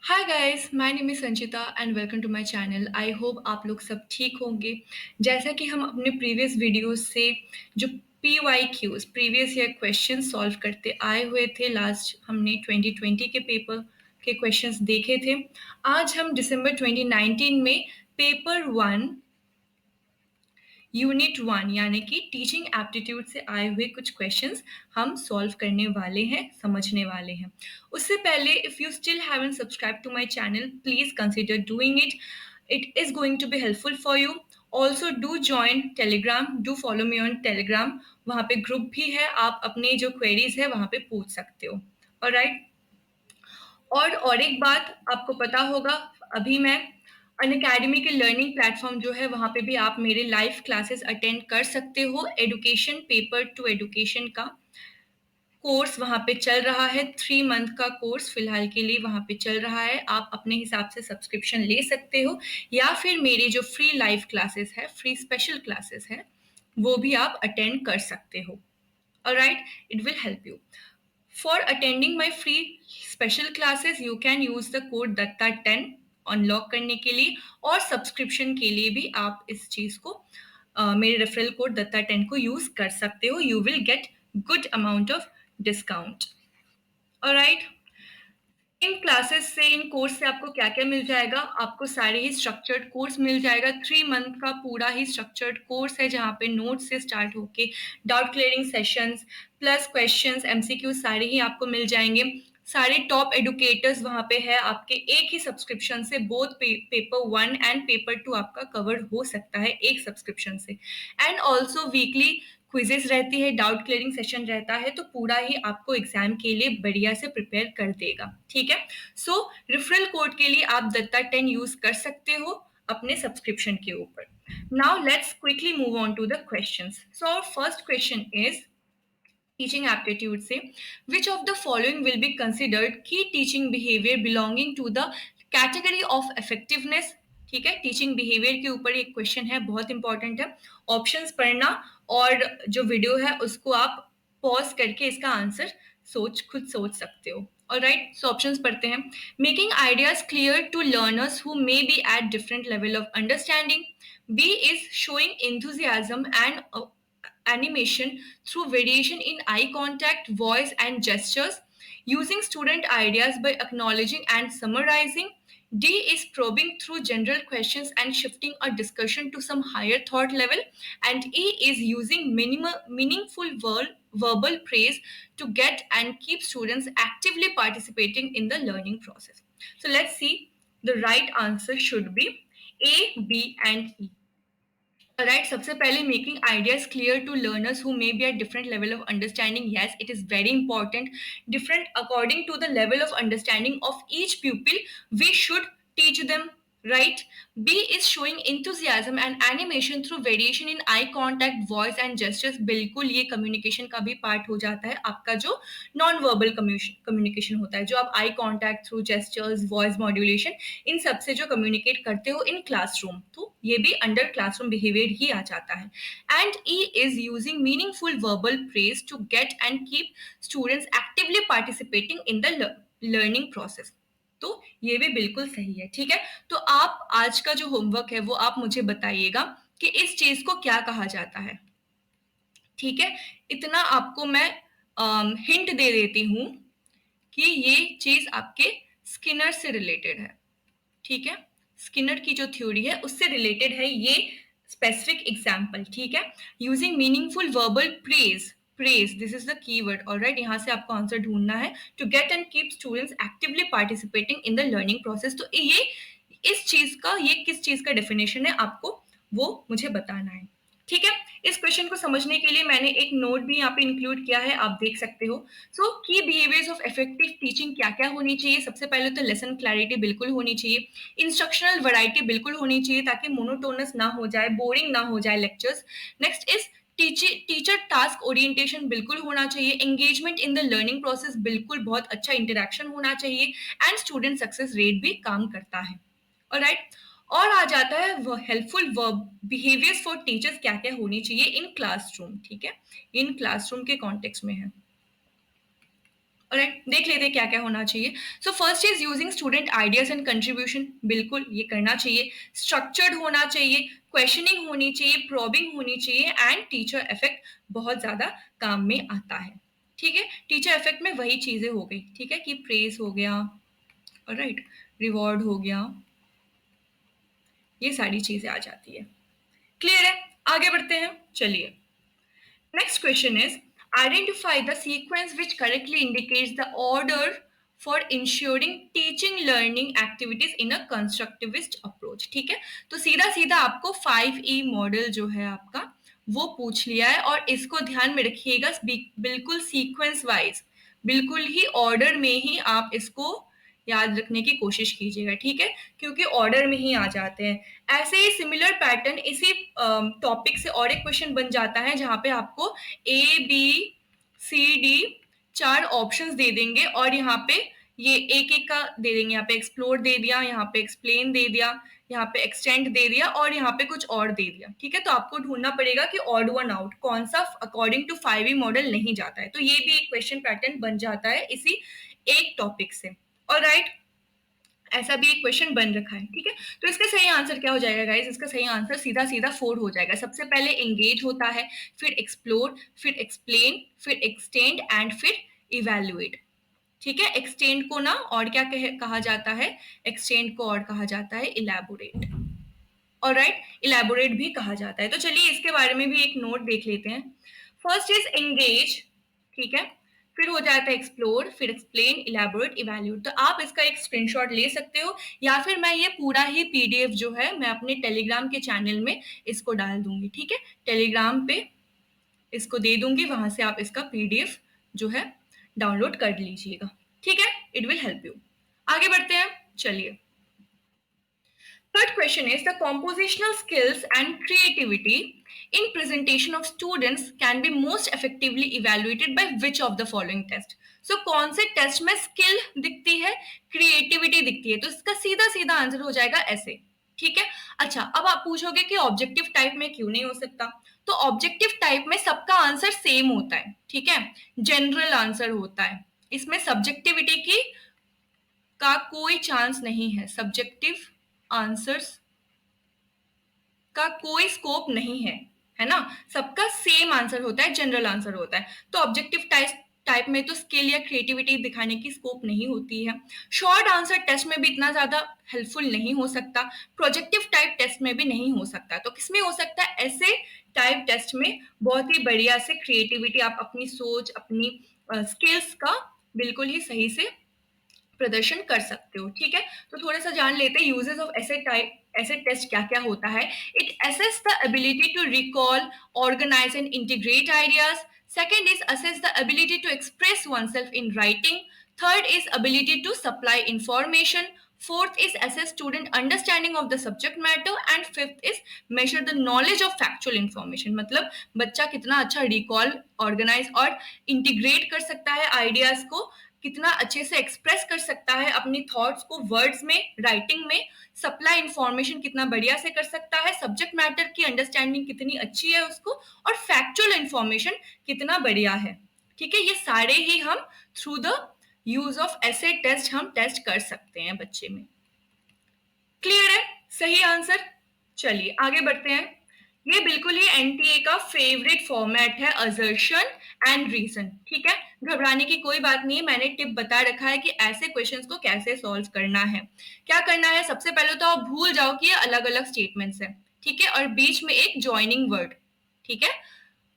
Hi guys, my name is Sanchita and welcome to my channel. I hope आप लोग सब ठीक होंगे। जैसा कि हम अपने प्रीवियस वीडियोस से जो PYQs previous year question solve करते आए हुए थे, लास्ट हमने 2020 के पेपर के क्वेश्चंस देखे थे। आज हम दिसंबर 2019 में पेपर 1 यूनिट 1 यानी कि टीचिंग एप्टीट्यूड से आए हुए कुछ क्वेश्चंस हम सॉल्व करने वाले हैं, समझने वाले हैं। उससे पहले if you still haven't subscribe to my channel, please consider doing it. It is going to be helpful for you. Also do join Telegram, do follow me on Telegram. वहाँ पे ग्रुप भी है, आप अपनी जो क्वेरीज है वहाँ पे पूछ सकते हो। ऑलराइट। और एक बात आपको पता होगा, अभी मैं अनअकैडमी के लर्निंग प्लेटफॉर्म जो है वहाँ पे भी आप मेरे लाइव क्लासेस अटेंड कर सकते हो। एडुकेशन पेपर टू एडुकेशन का कोर्स वहाँ पे चल रहा है। 3 मंथ का कोर्स फिलहाल के लिए वहाँ पे चल रहा है। आप अपने हिसाब से सब्सक्रिप्शन ले सकते हो या फिर मेरे जो फ्री लाइव क्लासेस है, फ्री स्पेशल क्लासेस है, वो भी आप अटेंड कर सकते हो। Alright, it will help you. For attending my free special classes, you can use the code DATTA10 unlock करने के लिए, और सब्सक्रिप्शन के लिए भी आप इस चीज़ को मेरे रेफरल कोड दत्ता10 को यूज़ कर सकते हो। You will get good amount of discount. Alright. In classes से, इन कोर्स से आपको क्या क्या मिल जाएगा? आपको सारे ही स्ट्रक्चर्ड कोर्स मिल जाएगा। 3 मंथ का पूरा ही स्ट्रक्चर्ड कोर्स है जहाँ पे नोट्स से स्टार्ट होके doubt clearing sessions plus questions MCQ सारे ही आपको मिल जाएंगे। सारे टॉप एडुकेटर्स वहाँ पे है। आपके एक ही सब्सक्रिप्शन से बोथ पेपर 1 एंड पेपर 2 आपका कवर हो सकता है एक सब्सक्रिप्शन से। एंड ऑल्सो वीकली क्विजेस रहती है, डाउट क्लियरिंग सेशन रहता है, तो पूरा ही आपको एग्जाम के लिए बढ़िया से प्रिपेयर कर देगा। ठीक है। सो रेफरल कोड के लिए आप दत्ता10 यूज कर सकते हो अपने सब्सक्रिप्शन के ऊपर। Now let's quickly move on to the questions. So first question is teaching aptitude से, which of the following will be considered की teaching behaviour belonging to the category of effectiveness. ठीक है, टीचिंग बिहेवियर के ऊपर एक question है, बहुत important है। ऑप्शंस पढ़ना और जो वीडियो है उसको आप पॉज करके इसका आंसर खुद सोच सकते हो। ऑलराइट, सो ऑप्शंस पढ़ते हैं। Making ideas clear to learners who may be at different level of understanding. B is showing enthusiasm and animation through variation in eye contact, voice, and gestures, using student ideas by acknowledging and summarizing. D is probing through general questions and shifting a discussion to some higher thought level. And E is using meaningful verbal praise to get and keep students actively participating in the learning process. So let's see. The right answer should be A, B, and E. Right, सबसे पहले making ideas clear to learners who may be at different level of understanding. Yes, it is very important. Different according to the level of understanding of each pupil, we should teach them, right? B is showing enthusiasm and animation through variation in eye contact, voice and gestures. बिल्कुल ये communication का भी part हो जाता है। आपका जो non verbal communication होता है, जो आप eye contact through gestures, voice modulation, इन सब से जो कम्युनिकेट करते हो इन क्लासरूम, तो ये भी अंडर क्लासरूम बिहेवियर ही आ जाता है। And E is using meaningful verbal praise to get and keep students actively participating in the learning process. तो ये भी बिल्कुल सही है। ठीक है, तो आप आज का जो होमवर्क है वो आप मुझे बताइएगा कि इस चीज को क्या कहा जाता है। ठीक है, इतना आपको मैं हिंट दे देती हूं कि ये चीज आपके स्किनर से रिलेटेड है। ठीक है, स्किनर की जो थ्योरी है उससे रिलेटेड है ये स्पेसिफिक एग्जाम्पल। ठीक है, using meaningful verbal praise this is the keyword. Alright, यहाँ से आपको आंसर ढूंढना है। To get and keep students actively participating in the learning process. तो ये इस चीज का, ये किस चीज का डेफिनेशन है आपको वो मुझे बताना है। ठीक है, इस क्वेश्चन को समझने के लिए मैंने एक नोट भी यहाँ पे इंक्लूड किया है, आप देख सकते हो। सो की बिहेवियर्स ऑफ इफेक्टिव टीचिंग क्या क्या होनी चाहिए? सबसे पहले तो लेसन क्लैरिटी बिल्कुल होनी चाहिए, इंस्ट्रक्शनल वैरायटी बिल्कुल होनी चाहिए ताकि मोनोटोनस ना हो जाए, बोरिंग ना हो जाए lectures. Next is teacher task orientation बिल्कुल होना चाहिए, engagement in the learning process बिल्कुल बहुत अच्छा इंटरेक्शन होना चाहिए, एंड स्टूडेंट सक्सेस रेट भी काम करता है। ऑलराइट, और आ जाता है वो हेल्पफुल बिहेवियर्स फॉर टीचर्स क्या क्या होनी चाहिए इन क्लासरूम। ठीक है, इन क्लासरूम के कॉन्टेक्स्ट में है। ऑलराइट, देख लेते हैं क्या क्या होना चाहिए। So first is using student ideas and contribution, बिल्कुल ये करना चाहिए। स्ट्रक्चर्ड होना चाहिए, क्वेश्चनिंग होनी चाहिए, प्रोबिंग होनी चाहिए, एंड टीचर इफेक्ट बहुत ज्यादा काम में आता है। ठीक है, टीचर इफेक्ट में वही चीजें हो गई, ठीक है, कि प्रेज हो गया, ऑलराइट, रिवॉर्ड हो गया, ये सारी चीजें आ जाती है। क्लियर है, आगे बढ़ते हैं, चलिए। Next question is identify the sequence which correctly indicates the order for ensuring teaching learning activities in a constructivist approach। ठीक है, तो सीधा सीधा आपको 5E मॉडल जो है आपका वो पूछ लिया है, और इसको ध्यान में रखिएगा, बिल्कुल सीक्वेंस वाइज, बिल्कुल ही ऑर्डर में ही आप इसको याद रखने की कोशिश कीजिएगा, ठीक है, क्योंकि ऑर्डर में ही आ जाते हैं। ऐसे ही सिमिलर पैटर्न इसी टॉपिक से और एक क्वेश्चन बन जाता है जहां पे आपको A B C D 4 options दे देंगे, और यहाँ पे ये एक एक का दे देंगे, यहाँ पे एक्सप्लोर दे दिया, यहाँ पे एक्सप्लेन दे दिया, यहाँ पे एक्सटेंड दे दिया, और यहाँ पे कुछ और दे दिया। ठीक है, तो आपको ढूंढना पड़ेगा कि ऑड वन आउट कौन सा अकॉर्डिंग टू 5E मॉडल नहीं जाता है। तो ये भी एक क्वेश्चन पैटर्न बन जाता है इसी एक टॉपिक से। ऑलराइट, ऐसा भी एक क्वेश्चन बन रखा है। ठीक है, तो इसका सही आंसर क्या हो जाएगा गाइस? इसका सही आंसर सीधा सीधा 4 हो जाएगा। सबसे पहले एंगेज होता है, फिर एक्सप्लोर, फिर एक्सप्लेन, फिर एक्सटेंड, एंड फिर इवेल्युएट। ठीक है, एक्सटेंड को ना और क्या कहा जाता है? एक्सटेंड को और कहा जाता है इलैबोरेट। ऑलराइट, इलैबोरेट भी कहा जाता है। तो चलिए इसके बारे में भी एक नोट देख लेते हैं। फर्स्ट इज एंगेज, ठीक है, फिर हो जाता है एक्सप्लोर, फिर एक्सप्लेन, इलैबोरेट, इवैल्यूएट। तो आप इसका एक स्क्रीनशॉट ले सकते हो, या फिर मैं ये पूरा ही पीडीएफ जो है मैं अपने टेलीग्राम के चैनल में इसको डाल दूंगी। ठीक है, टेलीग्राम पे इसको दे दूंगी, वहां से आप इसका पीडीएफ जो है डाउनलोड कर लीजिएगा। ठीक है, इट विल हेल्प यू। आगे बढ़ते हैं, चलिए। Third question is the compositional skills and creativity in presentation of students can be most effectively evaluated by which of the following test? So कौन से टेस्ट में स्किल दिखती है, क्रिएटिविटी दिखती है? तो इसका सीधा सीधा आंसर हो जाएगा ऐसे। ठीक है, अच्छा, अब आप पूछोगे कि ऑब्जेक्टिव टाइप में क्यों नहीं हो सकता? तो ऑब्जेक्टिव टाइप में सबका आंसर सेम होता है, ठीक है, जनरल आंसर होता है, इसमें सब्जेक्टिविटी की का कोई चांस नहीं है, सब्जेक्टिव आंसर्स का कोई स्कोप नहीं है ना, सबका सेम आंसर होता है, जनरल आंसर होता है। तो ऑब्जेक्टिव टाइप में तो स्किल या क्रिएटिविटी दिखाने की स्कोप नहीं होती है। शॉर्ट आंसर टेस्ट में भी इतना ज्यादा हेल्पफुल नहीं हो सकता, प्रोजेक्टिव टाइप टेस्ट में भी नहीं हो सकता। तो किसमें हो सकता है? ऐसे टाइप टेस्ट में बहुत ही बढ़िया से क्रिएटिविटी, आप अपनी सोच, अपनी स्किल्स का बिल्कुल ही सही से प्रदर्शन कर सकते हो। ठीक है, तो थोड़ा सा जान लेते हैं यूजेस ऑफ ऐसे टेस्ट क्या क्या होता है। It assess the ability to recall, organise and integrate ideas. Second is assess the ability to express oneself in writing. Third is ability to supply information. Fourth is assess student understanding of the subject matter, and fifth is measure the knowledge of factual information। मतलब बच्चा कितना अच्छा recall, organise और integrate कर सकता है ideas को, कितना अच्छे से एक्सप्रेस कर सकता है अपनी थॉट्स को वर्ड्स में, राइटिंग में, सप्लाई इंफॉर्मेशन कितना बढ़िया से कर सकता है, सब्जेक्ट मैटर की अंडरस्टैंडिंग कितनी अच्छी है उसको, और फैक्चुअल इंफॉर्मेशन कितना बढ़िया है। ठीक है, ये सारे ही हम थ्रू द यूज ऑफ ऐसे टेस्ट हम टेस्ट कर सकते हैं बच्चे में। क्लियर है? सही आंसर। चलिए आगे बढ़ते हैं। ये बिल्कुल ही एनटीए का फेवरेट फॉर्मेट है, असर्शन एंड रीजन। ठीक है, घबराने की कोई बात नहीं है, मैंने टिप बता रखा है कि ऐसे क्वेश्चंस को कैसे सॉल्व करना है। क्या करना है? सबसे पहले तो आप भूल जाओ कि ये अलग अलग स्टेटमेंट्स हैं, ठीक है, और बीच में एक ज्वाइनिंग वर्ड, ठीक है,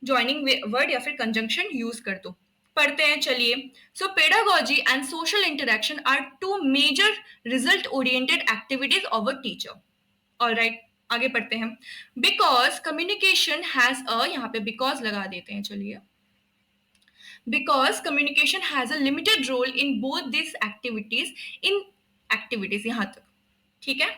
ज्वाइनिंग वर्ड या फिर कंजंक्शन यूज कर दो। पढ़ते हैं, चलिए। So pedagogy and social interaction are two major result oriented activities of a teacher. Alright, आगे पढ़ते हैं। बिकॉज कम्युनिकेशन हैज अ, यहाँ पे बिकॉज लगा देते हैं, चलिए। Because communication has a limited role in both this activities, in activities यहाँ तक, ठीक है।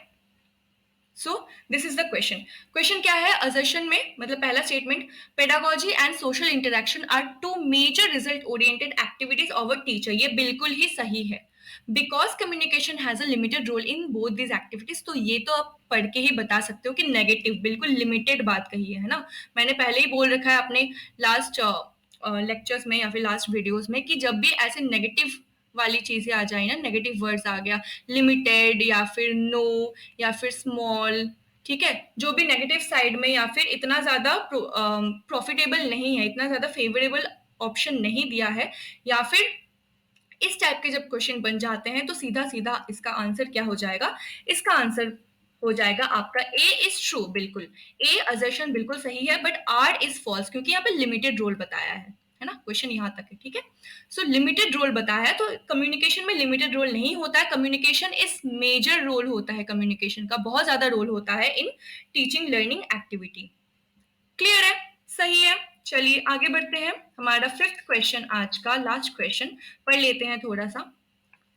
So this is the question. Question क्या है? असर्शन में मतलब पहला statement, pedagogy and social interaction are two major result oriented activities of a teacher, ये बिल्कुल ही सही है। Because communication has a limited role in both this activities, तो ये तो आप पढ़ के ही बता सकते हो कि नेगेटिव, बिल्कुल लिमिटेड बात कही है ना। मैंने पहले ही बोल रखा है अपने लास्ट लेक्चर्स में या फिर लास्ट वीडियोस में कि जब भी ऐसे नेगेटिव वाली चीज़ें आ जाए ना, नेगेटिव वर्ड्स आ गया, लिमिटेड या फिर नो या फिर स्मॉल, ठीक है, जो भी नेगेटिव साइड में या फिर इतना ज़्यादा प्रॉफिटेबल नहीं है, इतना ज़्यादा फेवरेबल ऑप्शन नहीं दिया है, या फिर इस टाइप के जब क्वेश्चन बन जाते हैं तो सीधा सीधा इसका आंसर क्या हो जाएगा, इसका आंसर हो जाएगा आपका ए इज ट्रू। बिल्कुल ए असर्शन बिल्कुल सही है, बट आर इज फॉल्स, क्योंकि यहाँ पे लिमिटेड रोल बताया है ना, क्वेश्चन यहाँ तक है, ठीक है। सो लिमिटेड रोल बताया है, तो कम्युनिकेशन में लिमिटेड रोल नहीं होता है, कम्युनिकेशन इज मेजर रोल होता है, कम्युनिकेशन का बहुत ज्यादा रोल होता है in teaching learning activity. Clear है, सही है। चलिए आगे बढ़ते हैं, हमारा फिफ्थ क्वेश्चन आज का लास्ट क्वेश्चन पढ़ लेते हैं थोड़ा सा।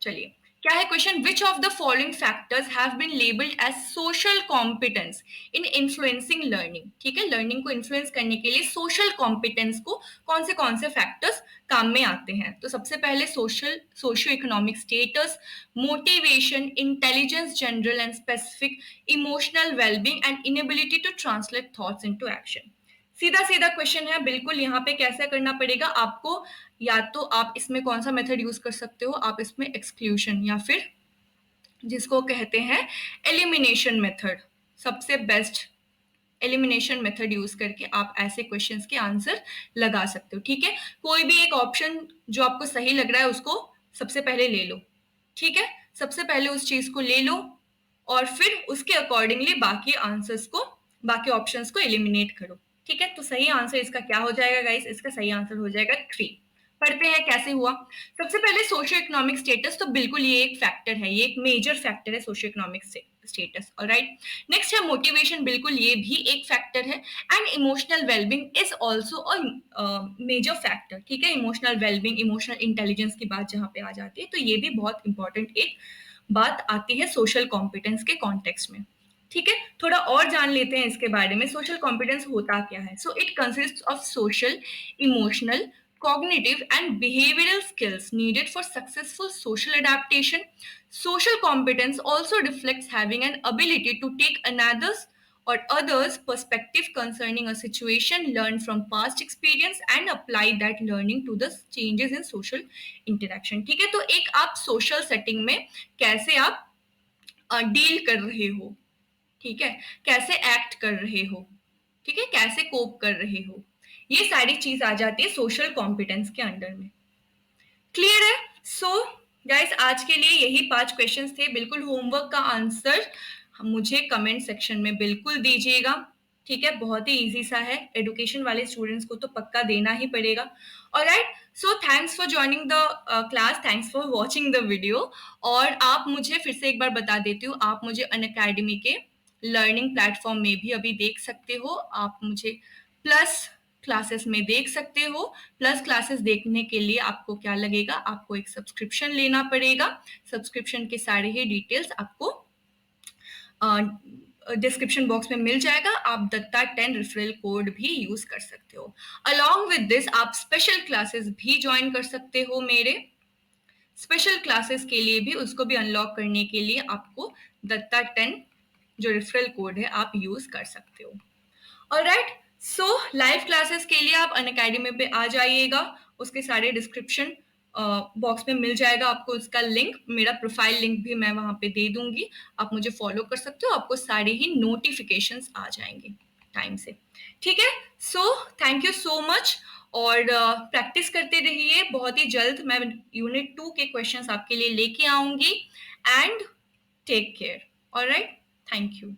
चलिए क्या है question, which of the following factors have been labelled as social competence in influencing learning. ठीक है, लर्निंग को इन्फ्लुएंस करने के लिए सोशल कॉम्पिटेंस को कौन से फैक्टर्स काम में आते हैं। तो सबसे पहले social, socio economic status, motivation, intelligence general and specific, emotional wellbeing and inability to translate thoughts into action. सीधा सीधा क्वेश्चन है बिल्कुल, यहाँ पे कैसा करना पड़ेगा आपको, या तो आप इसमें कौन सा मेथड यूज कर सकते हो, आप इसमें एक्सक्लूशन या फिर जिसको कहते हैं एलिमिनेशन मेथड, सबसे बेस्ट एलिमिनेशन मेथड यूज करके आप ऐसे क्वेश्चंस के आंसर लगा सकते हो। ठीक है, कोई भी एक ऑप्शन जो आपको सही लग रहा है उसको सबसे पहले ले लो, ठीक है, सबसे पहले उस चीज को ले लो और फिर उसके अकॉर्डिंगली बाकी आंसर्स को, बाकी ऑप्शंस को एलिमिनेट करो। ठीक है, तो सही आंसर इसका क्या हो जाएगा गाइस, इसका सही आंसर हो जाएगा 3। पढ़ते हैं कैसे हुआ। सबसे पहले सोशियो इकोनॉमिक स्टेटस, तो बिल्कुल ये एक फैक्टर है, ये एक मेजर फैक्टर है socio economic status, alright. Next है मोटिवेशन, बिल्कुल ये भी एक फैक्टर है। And emotional wellbeing is also a major factor. ठीक है, इमोशनल वेलबींग, इमोशनल इंटेलिजेंस की बात जहाँ पे आ जाती है, तो ये भी बहुत इंपॉर्टेंट एक बात आती है सोशल कॉम्पिटेंस के कॉन्टेक्स्ट में। ठीक है, थोड़ा और जान लेते हैं इसके बारे में, सोशल कॉम्पिटेंस होता क्या है। So it consist of social, emotional, cognitive and behavioral skills needed for successful social adaptation. Social competence also reflects having an ability to take another's or others' perspective concerning a situation, learn from past experience and apply that learning to the changes in social interaction. ठीक है, तो एक आप social setting में कैसे आप deal कर रहे हो, ठीक है, कैसे एक्ट कर रहे हो, ठीक है, कैसे कोप कर रहे हो, ये सारी चीज आ जाती है सोशल कॉम्पिटेंस के अंडर में। क्लियर है। सो गाइस आज के लिए यही 5 क्वेश्चंस थे। बिल्कुल होमवर्क का आंसर मुझे कमेंट सेक्शन में बिल्कुल दीजिएगा, ठीक है, बहुत ही इजी सा है, एडुकेशन वाले स्टूडेंट्स को तो पक्का देना ही पड़ेगा। Alright, so thanks for joining the class, thanks for watching the video. और आप मुझे फिर से एक बार बता देती हूँ, आप मुझे अनअकैडमी के लर्निंग प्लेटफॉर्म में भी अभी देख सकते हो, आप मुझे प्लस क्लासेस में देख सकते हो। प्लस क्लासेस देखने के लिए आपको क्या लगेगा, आपको एक सब्सक्रिप्शन लेना पड़ेगा। सब्सक्रिप्शन के सारे ही डिटेल्स आपको डिस्क्रिप्शन बॉक्स में मिल जाएगा। आप दत्ता 10 रेफरल कोड भी यूज कर सकते हो। अलॉन्ग विद दिस आप स्पेशल क्लासेस भी ज्वाइन कर सकते हो मेरे। स्पेशल क्लासेस के लिए भी, उसको भी अनलॉक करने के लिए आपको दत्ता 10 जो रेफरल कोड है आप यूज कर सकते हो। ऑलराइट, सो लाइव क्लासेस के लिए आप अनअकैडमी पे आ जाइएगा, उसके सारे डिस्क्रिप्शन बॉक्स में मिल जाएगा आपको उसका लिंक, मेरा प्रोफाइल लिंक भी मैं वहां पे दे दूंगी, आप मुझे फॉलो कर सकते हो, आपको सारे ही नोटिफिकेशंस आ जाएंगे टाइम से। ठीक है, so thank you so much, और प्रैक्टिस करते रहिए। बहुत ही जल्द मैं यूनिट 2 के क्वेश्चंस आपके लिए लेके आऊंगी। And take care. Alright, thank you.